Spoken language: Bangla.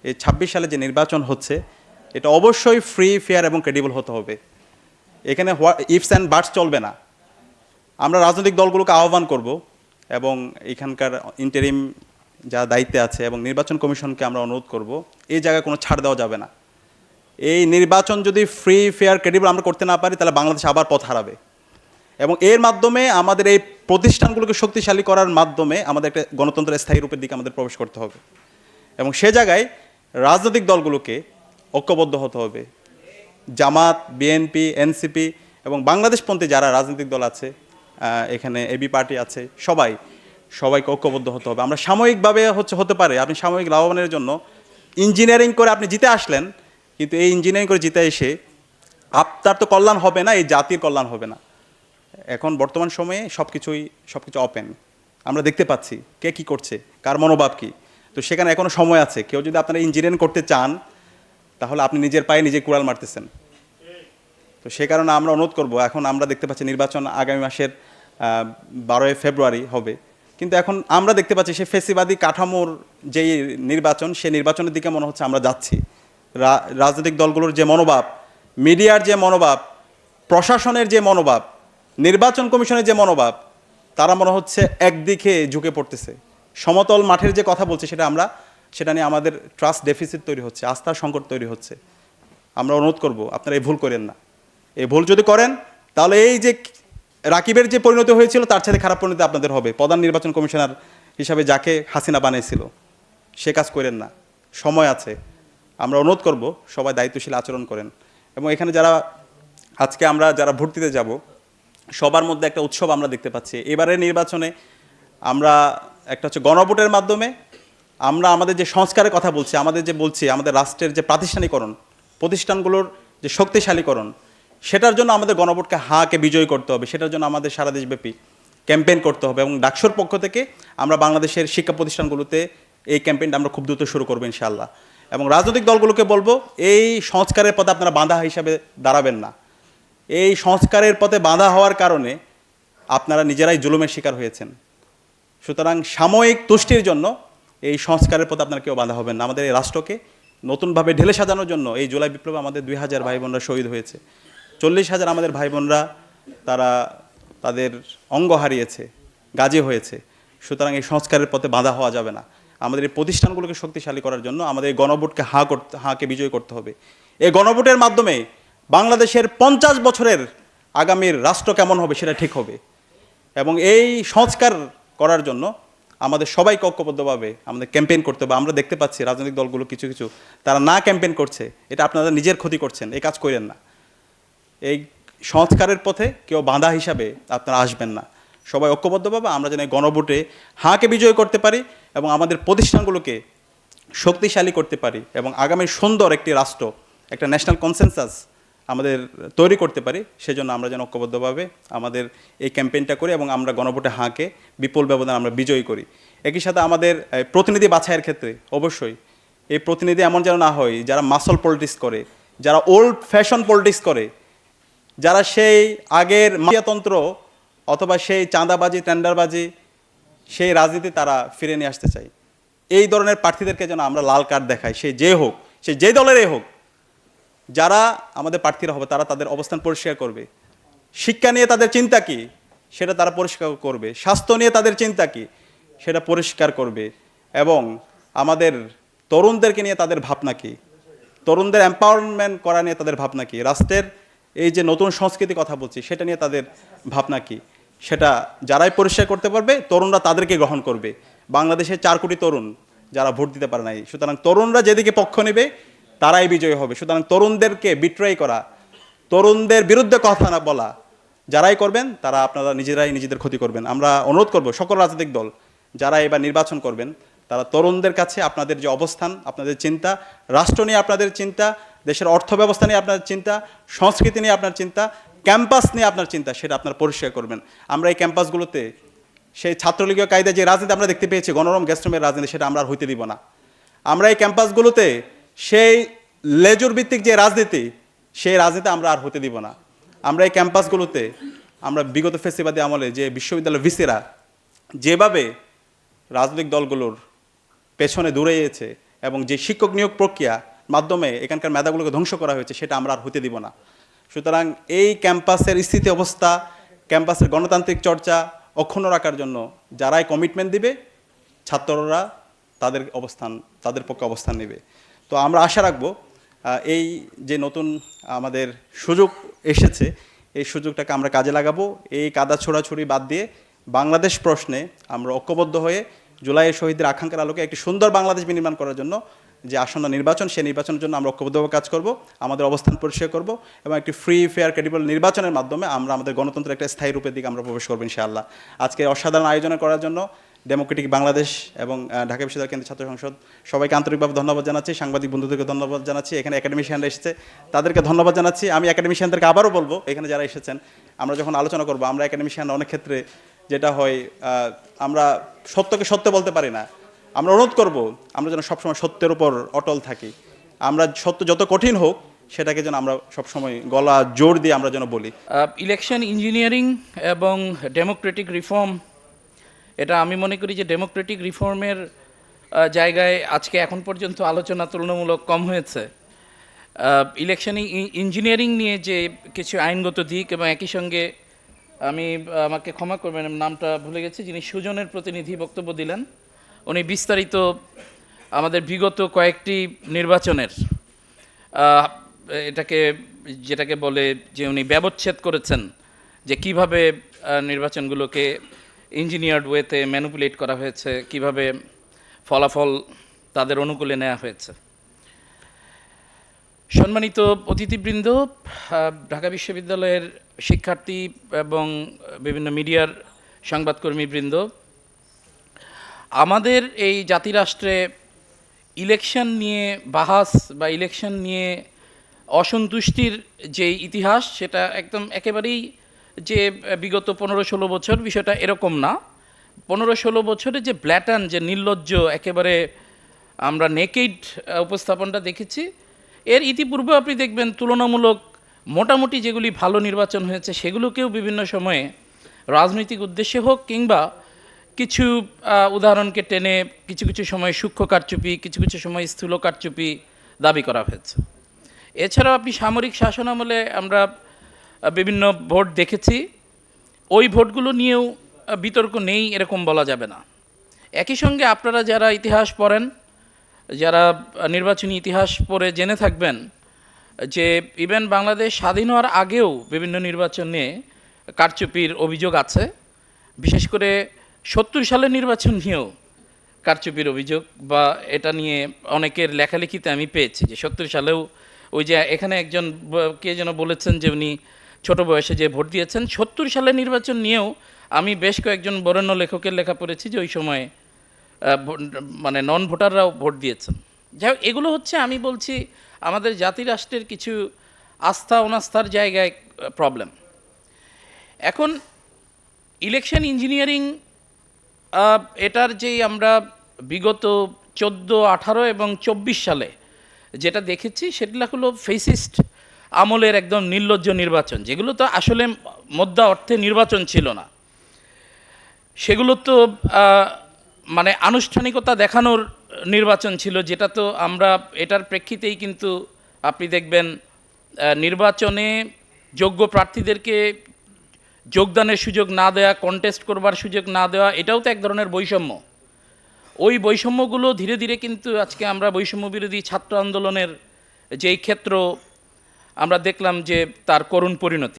এই ২৬ সালে যে নির্বাচন হচ্ছে এটা অবশ্যই ফ্রি ফেয়ার এবং ক্রেডিবল হতে হবে। এখানে ইফস অ্যান্ড বাটস চলবে না। আমরা রাজনৈতিক দলগুলোকে আহ্বান করব এবং এখানকার ইন্টারিম যারা দায়িত্বে আছে এবং নির্বাচন কমিশনকে আমরা অনুরোধ করব, এই জায়গায় কোনো ছাড় দেওয়া যাবে না। এই নির্বাচন যদি ফ্রি ফেয়ার ক্রেডিবল আমরা করতে না পারি তাহলে বাংলাদেশ আবার পথ হারাবে। এবং এর মাধ্যমে আমাদের এই প্রতিষ্ঠানগুলোকে শক্তিশালী করার মাধ্যমে আমাদের একটা গণতন্ত্রের স্থায়ী রূপের দিকে আমাদের প্রবেশ করতে হবে। এবং সে জায়গায় রাজনৈতিক দলগুলোকে ঐক্যবদ্ধ হতে হবে। জামাত, বিএনপি, এনসিপি এবং বাংলাদেশপন্থী যারা রাজনৈতিক দল আছে, এখানে এবি পার্টি আছে, সবাইকে ঐক্যবদ্ধ হতে হবে। আমরা সাময়িকভাবে হতে পারে আপনি সাময়িক লাভবানের জন্য ইঞ্জিনিয়ারিং করে আপনি জিতে আসলেন, কিন্তু এই ইঞ্জিনিয়ারিং করে জিতে এসে আপনার তো কল্যাণ হবে না, এই জাতির কল্যাণ হবে না। এখন বর্তমান সময়ে সব কিছু ওপেন, আমরা দেখতে পাচ্ছি কে কী করছে, কার মনোভাব কী। তো সেখানে এখনও সময় আছে। কেউ যদি আপনারা ইঞ্জিনিয়ারিং করতে চান তাহলে আপনি নিজের পায়ে নিজে কুড়াল মারতেছেন। তো সে কারণে আমরা অনুরোধ করব, এখন আমরা দেখতে পাচ্ছি নির্বাচন আগামী মাসের 12 ফেব্রুয়ারি হবে, কিন্তু এখন আমরা দেখতে পাচ্ছি সে ফেসিবাদী কাঠামোর যেই নির্বাচন, সে নির্বাচনের দিকে মনে হচ্ছে আমরা যাচ্ছি। রাজনৈতিক দলগুলোর যে মনোভাব, মিডিয়ার যে মনোভাব, প্রশাসনের যে মনোভাব, নির্বাচন কমিশনের যে মনোভাব, তারা মনে হচ্ছে একদিকে ঝুঁকে পড়তেছে। সমতল মাঠের যে কথা বলছে সেটা নিয়ে আমাদের ট্রাস্ট ডেফিসিট তৈরি হচ্ছে, আস্থার সংকট তৈরি হচ্ছে। আমরা অনুরোধ করব আপনারা এই ভুল করেন না। এই ভুল যদি করেন তাহলে এই যে রাকিবের যে পরিণতি হয়েছিল তার সাথে খারাপ পরিণতি আপনাদের হবে। প্রধান নির্বাচন কমিশনার হিসাবে যাকে হাসিনা বানিয়েছিল সে কাজ করেন না, সময় আছে। আমরা অনুরোধ করব সবাই দায়িত্বশীল আচরণ করেন। এবং এখানে আজকে আমরা যারা ভোট দিতে যাব সবার মধ্যে একটা উৎসব আমরা দেখতে পাচ্ছি। এবারের নির্বাচনে আমরা একটা হচ্ছে গণভোটের মাধ্যমে আমরা আমাদের যে সংস্কারের কথা বলছি, আমাদের রাষ্ট্রের যে প্রাতিষ্ঠানিকরণ, প্রতিষ্ঠানগুলোর যে শক্তিশালীকরণ, সেটার জন্য আমাদের গণভোটকে হাকে বিজয়ী করতে হবে। সেটার জন্য আমাদের সারা দেশব্যাপী ক্যাম্পেইন করতে হবে এবং ডাকসুর পক্ষ থেকে আমরা বাংলাদেশের শিক্ষা প্রতিষ্ঠানগুলোতে এই ক্যাম্পেইনটা আমরা খুব দ্রুত শুরু করবো ইনশাআল্লাহ। এবং রাজনৈতিক দলগুলোকে বলবো এই সংস্কারের পথে আপনারা বাঁধা হিসাবে দাঁড়াবেন না। এই সংস্কারের পথে বাঁধা হওয়ার কারণে আপনারা নিজেরাই জুলুমের শিকার হয়েছেন। সুতরাং সাময়িক তুষ্টির জন্য এই সংস্কারের পথে আপনারা কেউ বাঁধা হবেন না। আমাদের এই রাষ্ট্রকে নতুনভাবে ঢেলে সাজানোর জন্য এই জুলাই বিপ্লবে আমাদের 2000 ভাই বোনরা শহীদ হয়েছে, 40,000 আমাদের ভাই বোনরা তারা তাদের অঙ্গ হারিয়েছে, গাজী হয়েছে। সুতরাং এই সংস্কারের পথে বাঁধা হওয়া যাবে না। আমাদের এই প্রতিষ্ঠানগুলোকে শক্তিশালী করার জন্য আমাদের এই গণভোটকে হাকে বিজয় করতে হবে। এই গণভোটের মাধ্যমে বাংলাদেশের 50 বছরের আগামীর রাষ্ট্র কেমন হবে সেটা ঠিক হবে। এবং এই সংস্কার করার জন্য আমাদের সবাইকে ঐক্যবদ্ধভাবে আমাদের ক্যাম্পেইন করতে হবে। আমরা দেখতে পাচ্ছি রাজনৈতিক দলগুলো কিছু তারা না ক্যাম্পেইন করছে, এটা আপনারা নিজের ক্ষতি করছেন, এই কাজ করেন না। এই সংস্কারের পথে কেউ বাঁধা হিসাবে আপনারা আসবেন না। সবাই ঐক্যবদ্ধভাবে আমরা যেন এই গণভোটে হাকে বিজয় করতে পারি এবং আমাদের প্রতিষ্ঠানগুলোকে শক্তিশালী করতে পারি এবং আগামী সুন্দর একটি রাষ্ট্র, একটা ন্যাশনাল কনসেনসাস আমাদের তৈরি করতে পারি। সেজন্য আমরা যেন ঐক্যবদ্ধভাবে আমাদের এই ক্যাম্পেইনটা করি এবং আমরা গণভোটে হাঁকে বিপুল ব্যবধান আমরা বিজয়ী করি। একই সাথে আমাদের প্রতিনিধি বাছাইয়ের ক্ষেত্রে অবশ্যই এই প্রতিনিধি এমন যেন না হয় যারা মাসল পলিটিক্স করে, যারা ওল্ড ফ্যাশন পলিটিক্স করে, যারা সেই আগের মাফিয়াতন্ত্র অথবা সেই চাঁদাবাজি, টেন্ডারবাজি, সেই রাজনীতি তারা ফিরে নিয়ে আসতে চায়। এই ধরনের প্রার্থীদেরকে যেন আমরা লাল কার্ড দেখাই, সে যে দলেরই হোক। যারা আমাদের প্রার্থীরা হবে তারা তাদের অবস্থান পরিষ্কার করবে, শিক্ষা নিয়ে তাদের চিন্তা কী সেটা তারা পরিষ্কার করবে, স্বাস্থ্য নিয়ে তাদের চিন্তা কী সেটা পরিষ্কার করবে, এবং আমাদের তরুণদেরকে নিয়ে তাদের ভাবনা কী, তরুণদের এম্পাওয়ারমেন্ট করা নিয়ে তাদের ভাবনা কী, রাষ্ট্রের এই যে নতুন সংস্কৃতি কথা বলছি সেটা নিয়ে তাদের ভাবনা কী, সেটা যারাই পরিষ্কার করতে পারবে তরুণরা তাদেরকে গ্রহণ করবে। বাংলাদেশে 4 কোটি তরুণ যারা ভোট দিতে পারে নাই, সুতরাং তরুণরা যেদিকে পক্ষ নেবে তারাই বিজয়ী হবে। সুতরাং তরুণদেরকে বিট্রয় করা, তরুণদের বিরুদ্ধে কথা না বলা যারাই করবেন তারা আপনারা নিজেরাই নিজেদের ক্ষতি করবেন। আমরা অনুরোধ করব সকল রাজনৈতিক দল যারা এবার নির্বাচন করবেন তারা তরুণদের কাছে আপনাদের যে অবস্থান, আপনাদের চিন্তা, রাষ্ট্র নিয়ে আপনাদের চিন্তা, দেশের অর্থ ব্যবস্থা নিয়ে আপনার চিন্তা, সংস্কৃতি নিয়ে আপনার চিন্তা, ক্যাম্পাস নিয়ে আপনার চিন্তা, সেটা আপনার পরিষ্কার করবেন। আমরা এই ক্যাম্পাসগুলোতে সেই ছাত্রলীগীয় কায়দায় যে রাজনীতি আমরা দেখতে পেয়েছি, গণরম গ্যাস্ট্রমের রাজনীতি, সেটা আমরা আর হইতে দিব না। আমরা এই ক্যাম্পাসগুলোতে সেই লেজুর ভিত্তিক যে রাজনীতি, সেই রাজনীতি আমরা আর হতে দিব না। আমরা এই ক্যাম্পাসগুলোতে আমরা বিগত ফেসিবাদী আমলে যে বিশ্ববিদ্যালয় ভিসিরা যেভাবে রাজনৈতিক দলগুলোর পেছনে দৌড়িয়েছে এবং যে শিক্ষক নিয়োগ প্রক্রিয়া মাধ্যমে এখানকার মেধাগুলোকে ধ্বংস করা হয়েছে সেটা আমরা আর হতে দিব না। সুতরাং এই ক্যাম্পাসের স্থিতি অবস্থা, ক্যাম্পাসের গণতান্ত্রিক চর্চা অক্ষুণ্ণ রাখার জন্য যারাই কমিটমেন্ট দিবে ছাত্ররা তাদের পক্ষে অবস্থান নেবে। তো আমরা আশা রাখবো এই যে নতুন আমাদের সুযোগ এসেছে এই সুযোগটাকে আমরা কাজে লাগাবো। এই কাদা ছোড়াছুড়ি বাদ দিয়ে বাংলাদেশ প্রশ্নে আমরা ঐক্যবদ্ধ হয়ে জুলাইয়ের শহীদদের আকাঙ্ক্ষার আলোকে একটি সুন্দর বাংলাদেশ বিনির্মাণ করার জন্য যে আসন্ন নির্বাচন, সেই নির্বাচনের জন্য আমরা ঐক্যবদ্ধভাবে কাজ করব, আমাদের অবস্থান পরিষ্কার করব এবং একটি ফ্রি ফেয়ার ক্রেডিবল নির্বাচনের মাধ্যমে আমরা আমাদের গণতন্ত্রের একটা স্থায়ী রূপের দিকে আমরা প্রবেশ করবো ইনশাআল্লাহ। আজকে অসাধারণ আয়োজন করার জন্য ডেমোক্রেটিক বাংলাদেশ এবং ঢাকা বিশ্ববিদ্যালয় কেন্দ্রীয় ছাত্র সংসদ সবাইকে আন্তরিকভাবে ধন্যবাদ জানাচ্ছি। সাংবাদিক বন্ধুদেরকে ধন্যবাদ জানাচ্ছি। এখানে একাডেমিশিয়ানরা এসেছে, তাদেরকে ধন্যবাদ জানাচ্ছি। আমি একাডেমিশিয়ানদেরকে আবারও বলবো, এখানে যারা এসেছেন, আমরা যখন আলোচনা করবো, আমরা একাডেমিশিয়ানরা অনেক ক্ষেত্রে যেটা হয় আমরা সত্যকে সত্য বলতে পারি না। আমরা অনুরোধ করব আমরা যেন সবসময় সত্যের উপর অটল থাকি। আমরা সত্য যত কঠিন হোক সেটাকে যেন আমরা সবসময় গলা জোর দিয়ে আমরা যেন বলি। ইলেকশন ইঞ্জিনিয়ারিং এবং ডেমোক্রেটিক রিফর্ম, এটা আমি মনে করি যে ডেমোক্রেটিক রিফর্মের জায়গায় আজকে এখন পর্যন্ত আলোচনা তুলনামূলক কম হয়েছে। ইলেকশন ইঞ্জিনিয়ারিং নিয়ে যে কিছু আইনগত দিক এবং একই সঙ্গে আমাকে ক্ষমা করবেন, নামটা ভুলে গেছি, যিনি সুজনের প্রতিনিধি বক্তব্য দিলেন, উনি বিস্তারিত আমাদের বিগত কয়েকটি নির্বাচনের যেটাকে বলে যে উনি ব্যবচ্ছেদ করেছেন যে কিভাবে নির্বাচনগুলোকে ইঞ্জিনিয়ার্ড ওয়েতে ম্যানিপুলেট করা হয়েছে, কিভাবে ফলাফল তাদের অনুকূলে নেওয়া হয়েছে। সম্মানিত অতিথিবৃন্দ, ঢাকা বিশ্ববিদ্যালয়ের শিক্ষার্থী এবং বিভিন্ন মিডিয়ার সংবাদকর্মীবৃন্দ, আমাদের এই জাতিরাষ্ট্রে ইলেকশন নিয়ে বাহাস বা ইলেকশন নিয়ে অসন্তুষ্টির যে ইতিহাস, সেটা একেবারেই যে বিগত 15-16 বছর বিষয়টা এরকম না। 15-16 বছরে যে ব্ল্যাটান, যে নির্লজ্জ একেবারে আমরা নেকেড উপস্থাপনটা দেখেছি, এর ইতিপূর্বে আপনি দেখবেন তুলনামূলক মোটামুটি যেগুলি ভালো নির্বাচন হয়েছে সেগুলোকেও বিভিন্ন সময়ে রাজনৈতিক উদ্দেশ্যে হোক কিংবা কিছু উদাহরণকে টেনে কিছু কিছু সময় সূক্ষ্ম কারচুপি, কিছু কিছু সময় স্থূল কারচুপি দাবি করা হয়েছে। এছাড়াও আপনি সামরিক শাসনামলে আমরা বিভিন্ন ভোট দেখেছি, ওই ভোটগুলো নিয়েও বিতর্ক নেই এরকম বলা যাবে না। একই সঙ্গে আপনারা যারা ইতিহাস পড়েন, যারা নির্বাচনী ইতিহাস পড়ে জেনে থাকবেন যে ইভেন বাংলাদেশ স্বাধীন হওয়ার আগেও বিভিন্ন নির্বাচনে কারচুপির অভিযোগ আছে। বিশেষ করে 70 সালের নির্বাচন নিয়েও কারচুপির অভিযোগ, বা এটা নিয়ে অনেকের লেখালেখিতে আমি পেয়েছি যে 70 সালেও ওই যে এখানে একজন কে যেন বলেছেন যে উনি ছোট বয়সে যে ভোট দিয়েছেন, 70 সালের নির্বাচন নিয়েও আমি বেশ কয়েকজন বরেণ্য লেখকের লেখা পড়েছি যে ওই সময় মানে নন ভোটাররাও ভোট দিয়েছেন। যাই হোক, এগুলো হচ্ছে আমি বলছি আমাদের জাতিরাষ্ট্রের কিছু আস্থা অনাস্থার জায়গায় প্রবলেম। এখন ইলেকশন ইঞ্জিনিয়ারিং এটার যেই আমরা বিগত 14, 18 এবং 24 সালে যেটা দেখেছি সেগুলো হলো ফেসিস্ট আমলের একদম নির্লজ্জ নির্বাচন, যেগুলো তো আসলে মোদ্দা অর্থে নির্বাচন ছিল না। সেগুলো তো মানে আনুষ্ঠানিকতা দেখানোর নির্বাচন ছিল, যেটা তো আমরা এটার প্রেক্ষিতেই কিন্তু আপনি দেখবেন নির্বাচনে যোগ্য প্রার্থীদেরকে যোগদানের সুযোগ না দেওয়া, কন্টেস্ট করবার সুযোগ না দেওয়া, এটাও তো এক ধরনের বৈষম্য। ওই বৈষম্যগুলো ধীরে ধীরে কিন্তু আজকে আমরা বৈষম্য বিরোধী ছাত্র আন্দোলনের যেই ক্ষেত্র আমরা দেখলাম যে তার করুণ পরিণতি।